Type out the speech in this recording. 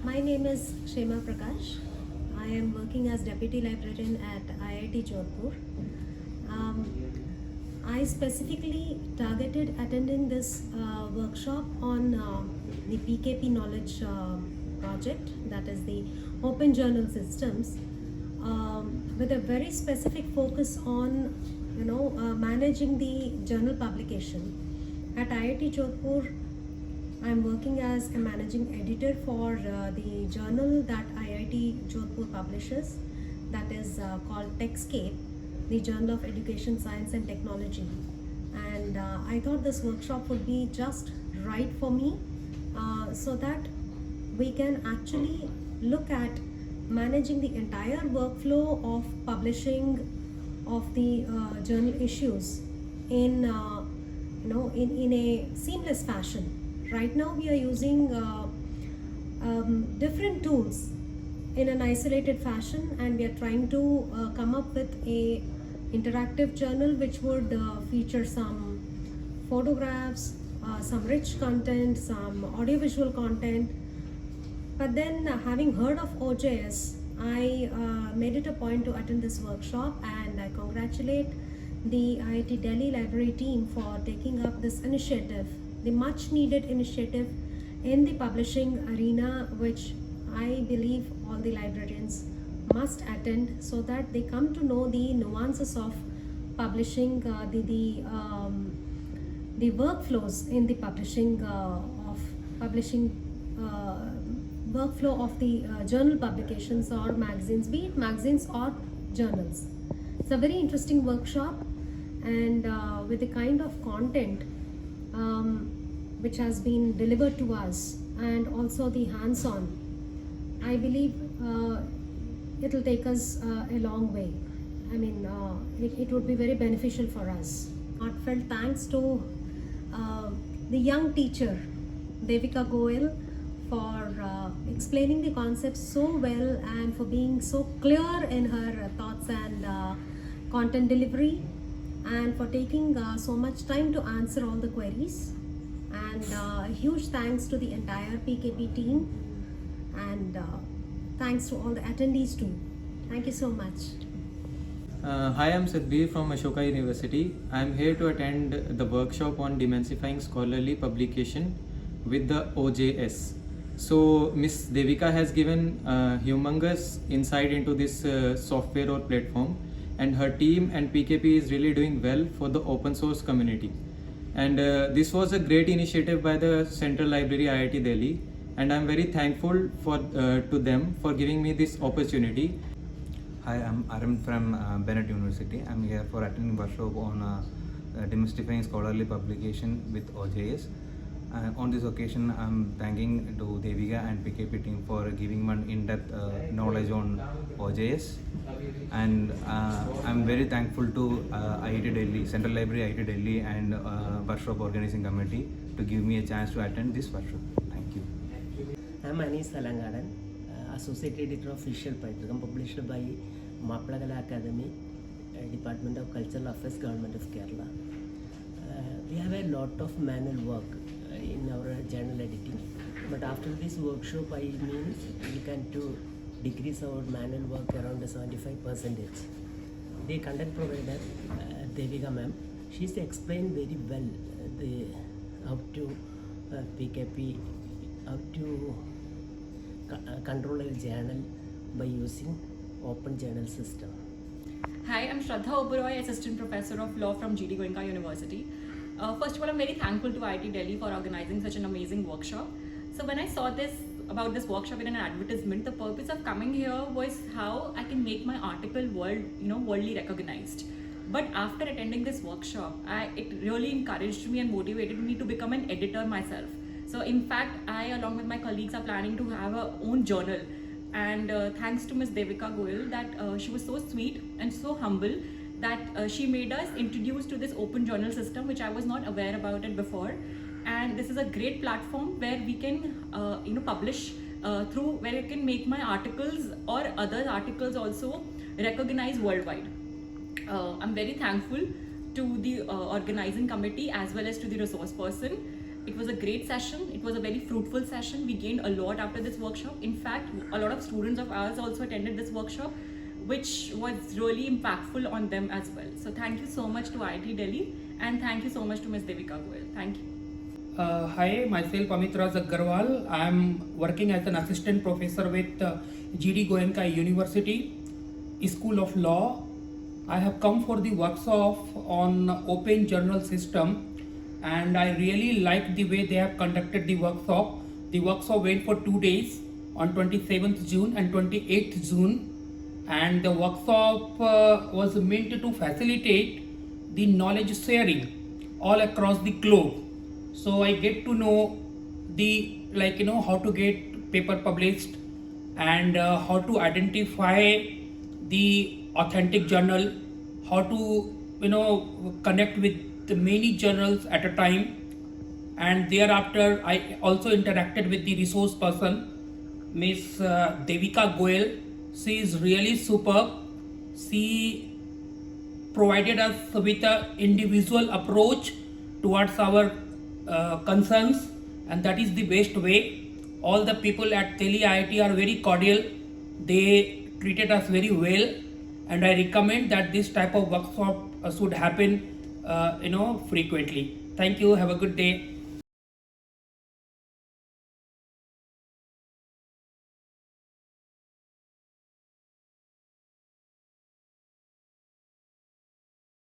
My name is Shema Prakash. I am working as Deputy Librarian at IIT Jodhpur. I specifically targeted attending this workshop on the PKP knowledge project, that is the Open Journal Systems, with a very specific focus on managing the journal publication. At IIT Jodhpur, I am working as a managing editor for the journal that IIT Jodhpur publishes, that is called Techscape, the Journal of Education, Science and Technology. And I thought this workshop would be just right for me so that we can actually look at managing the entire workflow of publishing of the journal issues in a seamless fashion. Right now we are using different tools in an isolated fashion, and we are trying to come up with a interactive journal which would feature some photographs, some rich content, some audiovisual content. But then having heard of OJS, I made it a point to attend this workshop, and I congratulate the IIT Delhi library team for taking up this initiative, the much needed initiative in the publishing arena, which I believe all the librarians must attend so that they come to know the nuances of publishing, the workflows in the publishing workflow of the journal publications or magazines, be it magazines or journals. It's a very interesting workshop, and with the kind of content which has been delivered to us, and also the hands-on, I believe it will take us a long way. I mean, it would be very beneficial for us. Heartfelt thanks to the young teacher, Devika Goel, for explaining the concepts so well and for being so clear in her thoughts and content delivery, and for taking so much time to answer all the queries. And huge thanks to the entire PKP team, and thanks to all the attendees too. Thank you so much. Hi, I'm Sadhbir from Ashoka University. I'm here to attend the workshop on Demystifying Scholarly Publication with the OJS. So Miss Devika has given humongous insight into this software or platform, and her team and PKP is really doing well for the open source community. And this was a great initiative by the Central Library IIT Delhi, and I'm very thankful to them for giving me this opportunity. Hi, I'm Aram from Bennett University. I'm here for attending workshop on Demystifying Scholarly Publication with OJS. On this occasion, I'm thanking to Devika and PKP team for giving one in-depth knowledge on OJS, and I'm very thankful to IIT Delhi, Central Library IIT Delhi, and workshop organizing committee to give me a chance to attend this workshop. Thank you. I'm Anis Salangadan, Associate Editor of Official Paitagam, published by Maplagala Academy, Department of Cultural Affairs, Government of Kerala. We have a lot of manual work in our journal editing, but after this workshop, I mean we can decrease our manual work around 75%. The content provider, Devika ma'am, she's explained very well how to PKP, how to control a journal by using open journal system. Hi, I'm Shraddha Oberoi, Assistant Professor of Law from GD Goenka University. First of all, I'm very thankful to IIT Delhi for organizing such an amazing workshop. So when I saw about this workshop in an advertisement, the purpose of coming here was how I can make my article worldly recognized. But after attending this workshop, it really encouraged me and motivated me to become an editor myself. So in fact, I along with my colleagues are planning to have our own journal. And thanks to Ms. Devika Goel that she was so sweet and so humble that she made us introduced to this open journal system, which I was not aware about it before. And this is a great platform where we can publish through, where you can make my articles or other articles also recognized worldwide. I'm very thankful to the organizing committee as well as to the resource person. It was a great session. It was a very fruitful session. We gained a lot after this workshop. In fact, a lot of students of ours also attended this workshop, which was really impactful on them as well. So thank you so much to IIT Delhi, and thank you so much to Ms. Devika Goyal. Thank you. Hi, myself Amit Raj Agarwal. I am working as an assistant professor with GD Goenka University School of Law. I have come for the workshop on open journal system, and I really like the way they have conducted the workshop. The workshop went for 2 days on 27th June and 28th June, and the workshop was meant to facilitate the knowledge sharing all across the globe. So I get to know the how to get paper published, and how to identify the authentic journal, how to connect with the many journals at a time. And thereafter I also interacted with the resource person, Miss Devika Goyal. She is really superb. She provided us with an individual approach towards our concerns, and that is the best way. All the people at Delhi IIT are very cordial. They treated us very well, and I recommend that this type of workshop should happen frequently. Thank you. Have a good day.